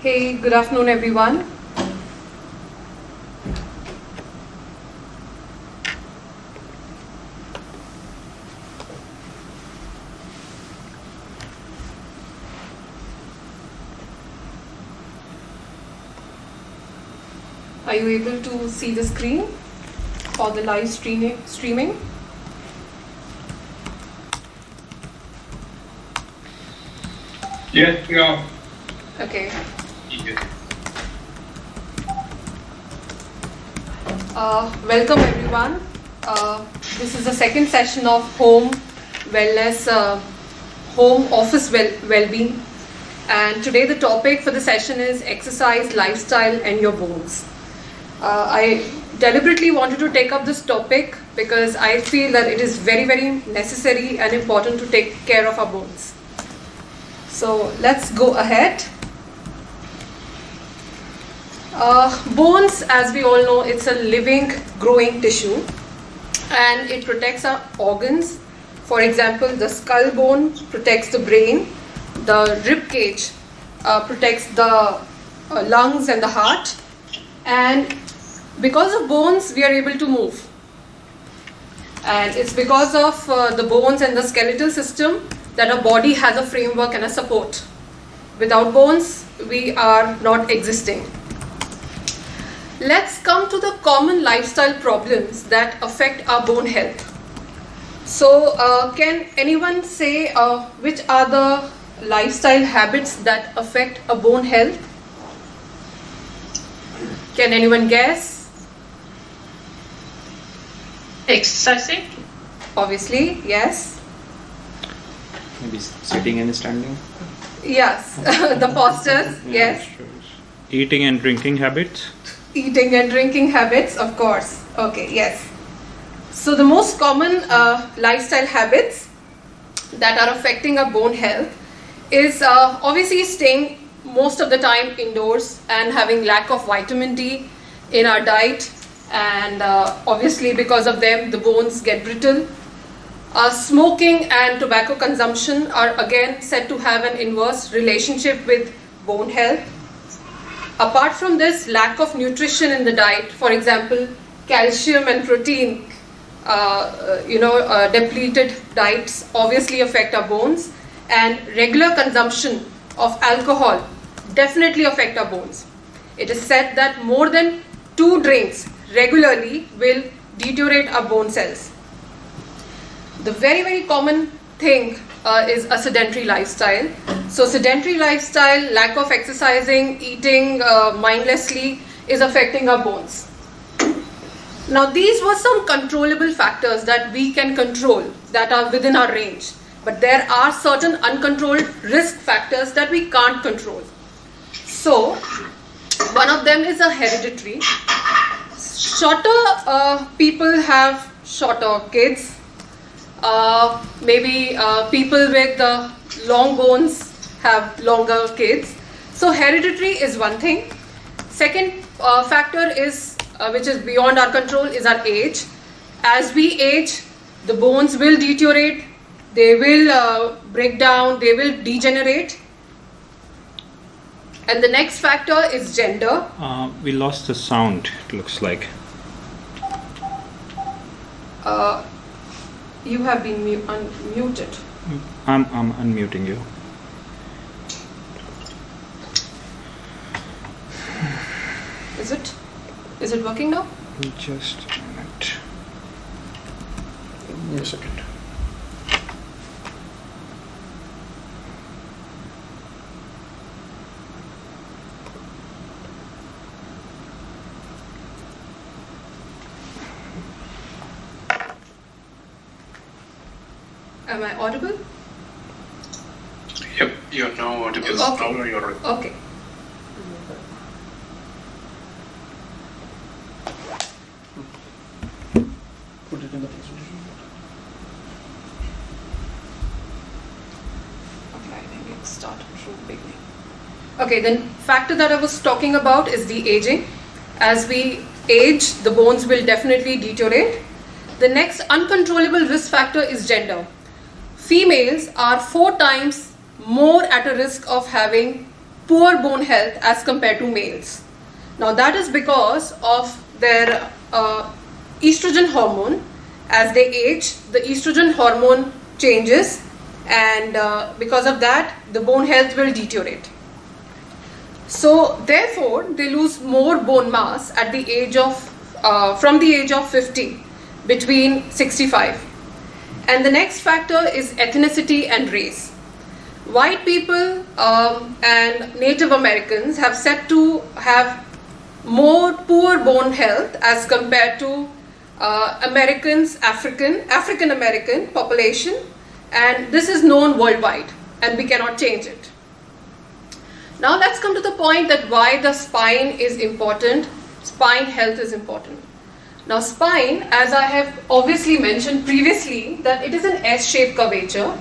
Hey, good afternoon, everyone. Are you able to see the screen for the live streaming? Yes, we are. Okay. Welcome everyone. This is the second session of home wellness, home office well-being, and today the topic for the session is exercise, lifestyle, and your bones. I deliberately wanted to take up this topic because I feel that it is very, very necessary and important to take care of our bones. So let's go ahead. Bones, as we all know, it's a living, growing tissue, and it protects our organs. For example, the skull bone protects the brain, the rib cage protects the lungs and the heart, and because of bones, we are able to move. And it's because of the bones and the skeletal system that our body has a framework and a support. Without bones, we are not existing. Let's come to the common lifestyle problems that affect our bone health. So, can anyone say which are the lifestyle habits that affect a bone health? Can anyone guess? Exercising? Obviously, yes. Maybe sitting and standing. Yes, the postures, yes. Sure. Eating and drinking habits. Eating and drinking habits, of course. Okay, yes. So the most common lifestyle habits that are affecting our bone health is obviously staying most of the time indoors and having lack of vitamin D in our diet, and obviously because of them the bones get brittle. Smoking and tobacco consumption are again said to have an inverse relationship with bone health. Apart from this, lack of nutrition in the diet, for example, calcium and protein, depleted diets obviously affect our bones, and regular consumption of alcohol definitely affect our bones. It is said that more than 2 drinks regularly will deteriorate our bone cells. The very, very common thing is a sedentary lifestyle. So sedentary lifestyle, lack of exercising, eating mindlessly is affecting our bones. Now these were some controllable factors that we can control, that are within our range. But there are certain uncontrolled risk factors that we can't control. So one of them is a hereditary. Shorter people have shorter kids. Maybe people with long bones have longer kids. So hereditary is one thing. Second factor is, which is beyond our control, is our age. As we age, the bones will deteriorate, they will break down, they will degenerate. And the next factor is gender. We lost the sound, it looks like. You have been unmuted. I'm unmuting you. Is it working now? Just a minute. Give me a second. Am I audible? Yep, you're now audible. Okay. Now you're audible. Okay. Put it in the presentation. Okay, I think it started from the beginning. Okay, then factor that I was talking about is the aging. As we age, the bones will definitely deteriorate. The next uncontrollable risk factor is gender. Females are 4 times more at a risk of having poor bone health as compared to males. Now that is because of their estrogen hormone. As they age, the estrogen hormone changes, and because of that, the bone health will deteriorate. So therefore, they lose more bone mass at the age of from the age of 50 between 65. And the next factor is ethnicity and race. White people and Native Americans have said to have more poor bone health as compared to Americans, African American population, and this is known worldwide and we cannot change it. Now let's come to the point that why the spine is important, spine health is important. Now spine, as I have obviously mentioned previously, that it is an S-shaped curvature,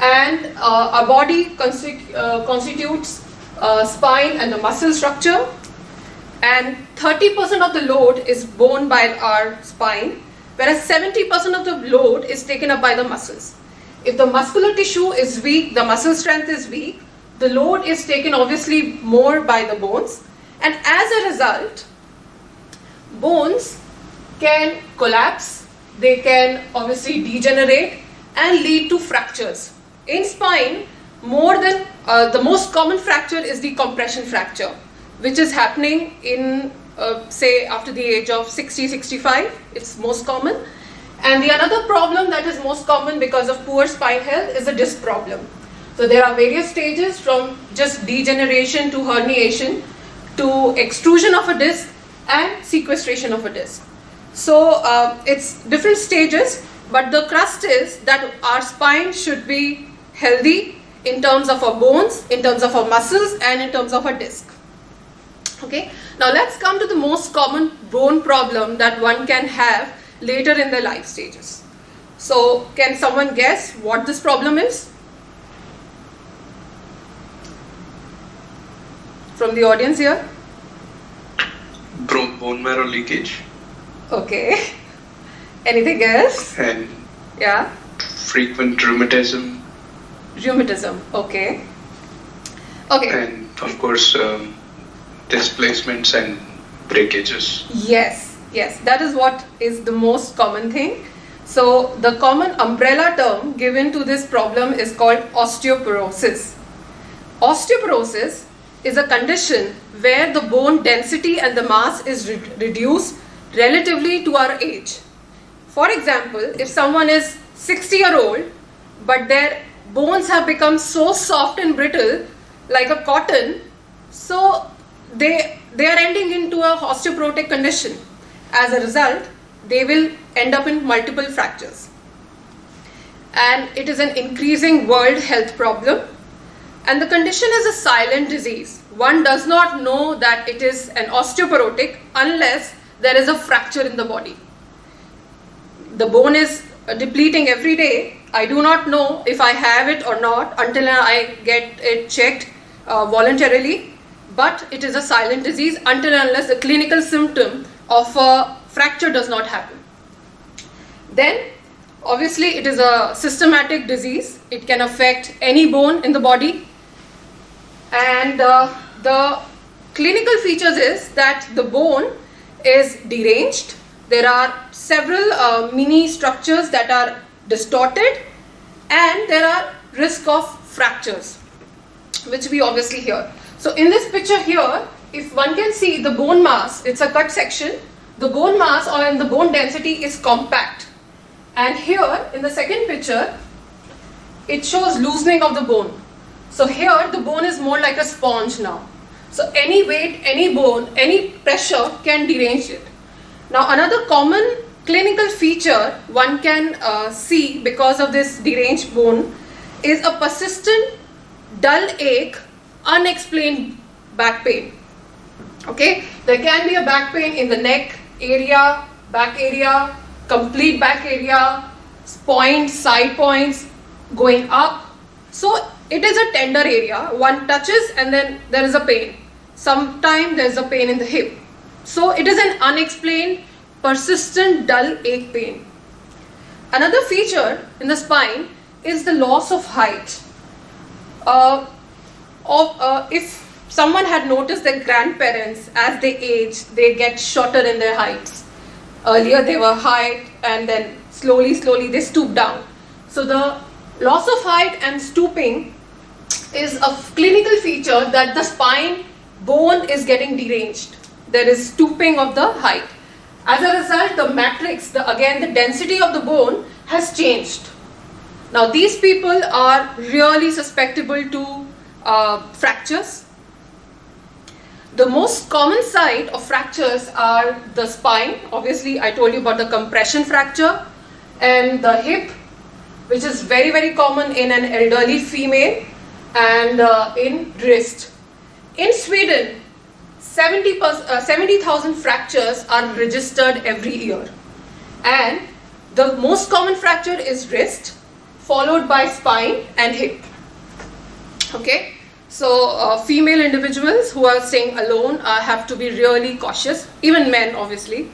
and our body constitutes spine and the muscle structure, and 30% of the load is borne by our spine, whereas 70% of the load is taken up by the muscles. If the muscular tissue is weak, the muscle strength is weak, the load is taken obviously more by the bones, and as a result, bones can collapse, they can obviously degenerate and lead to fractures. In spine, more than the most common fracture is the compression fracture, which is happening in say after the age of 60-65, it's most common. And the another problem that is most common because of poor spine health is the disc problem. So there are various stages from just degeneration to herniation to extrusion of a disc and sequestration of a disc. So it's different stages, but the crust is that our spine should be healthy in terms of our bones, in terms of our muscles, and in terms of our disc. Okay, now let's come to the most common bone problem that one can have later in their life stages. So can someone guess what this problem is? From the audience here? Bone marrow leakage. Okay. Anything else? And Yeah. frequent rheumatism. Rheumatism. Okay. Okay. And of course, displacements and breakages. Yes, yes, that is what is the most common thing. So the common umbrella term given to this problem is called osteoporosis. Osteoporosis is a condition where the bone density and the mass is reduced relatively to our age. For example, if someone is 60-year-old but their bones have become so soft and brittle like a cotton, so they are ending into a osteoporotic condition. As a result, they will end up in multiple fractures. And it is an increasing world health problem. And the condition is a silent disease. One does not know that it is an osteoporotic unless there is a fracture in the body. The bone is depleting every day. I do not know if I have it or not until I get it checked voluntarily. But it is a silent disease until and unless the clinical symptom of a fracture does not happen. Then, obviously, it is a systematic disease. It can affect any bone in the body. And the clinical features is that the bone is deranged. There are several mini structures that are distorted, and there are risk of fractures, which we obviously hear. So in this picture here, if one can see the bone mass, it's a cut section, the bone mass or in the bone density is compact. And here in the second picture, it shows loosening of the bone. So here the bone is more like a sponge now. So any weight, any bone, any pressure can derange it. Now another common clinical feature one can see because of this deranged bone is a persistent dull ache, unexplained back pain. Okay, there can be a back pain in the neck area, back area, complete back area, points, side points, going up. So it is a tender area. One touches and then there is a pain. Sometimes there is a pain in the hip. So it is an unexplained, persistent, dull ache pain. Another feature in the spine is the loss of height. If someone had noticed that grandparents, as they age, they get shorter in their heights. Earlier they were high and then slowly they stoop down. So the loss of height and stooping is a clinical feature that the spine bone is getting deranged. There is stooping of the height. As a result, the matrix, again the density of the bone has changed. Now these people are really susceptible to fractures. The most common site of fractures are the spine. Obviously, I told you about the compression fracture, and the hip, which is very common in an elderly female, and in wrist. In Sweden, 70,000 fractures are registered every year, and the most common fracture is wrist, followed by spine and hip. Okay, so female individuals who are staying alone have to be really cautious, even men obviously.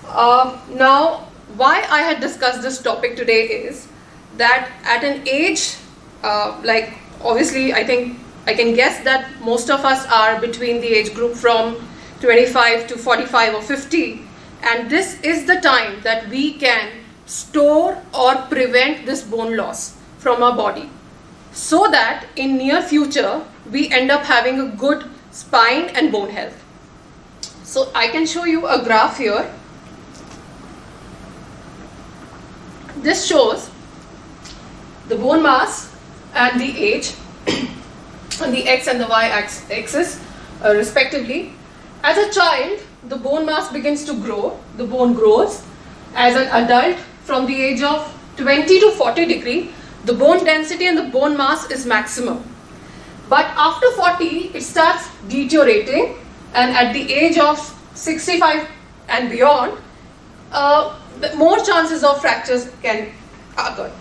Now, why I had discussed this topic today is that at an age, like obviously I think I can guess that most of us are between the age group from 25 to 45 or 50, and this is the time that we can store or prevent this bone loss from our body, so that in near future we end up having a good spine and bone health. So I can show you a graph here. This shows the bone mass and the age on the x and the y axis respectively. As a child, the bone mass begins to grow, the bone grows. As an adult, from the age of 20 to 40 degree, the bone density and the bone mass is maximum. But after 40, it starts deteriorating, and at the age of 65 and beyond, more chances of fractures can occur.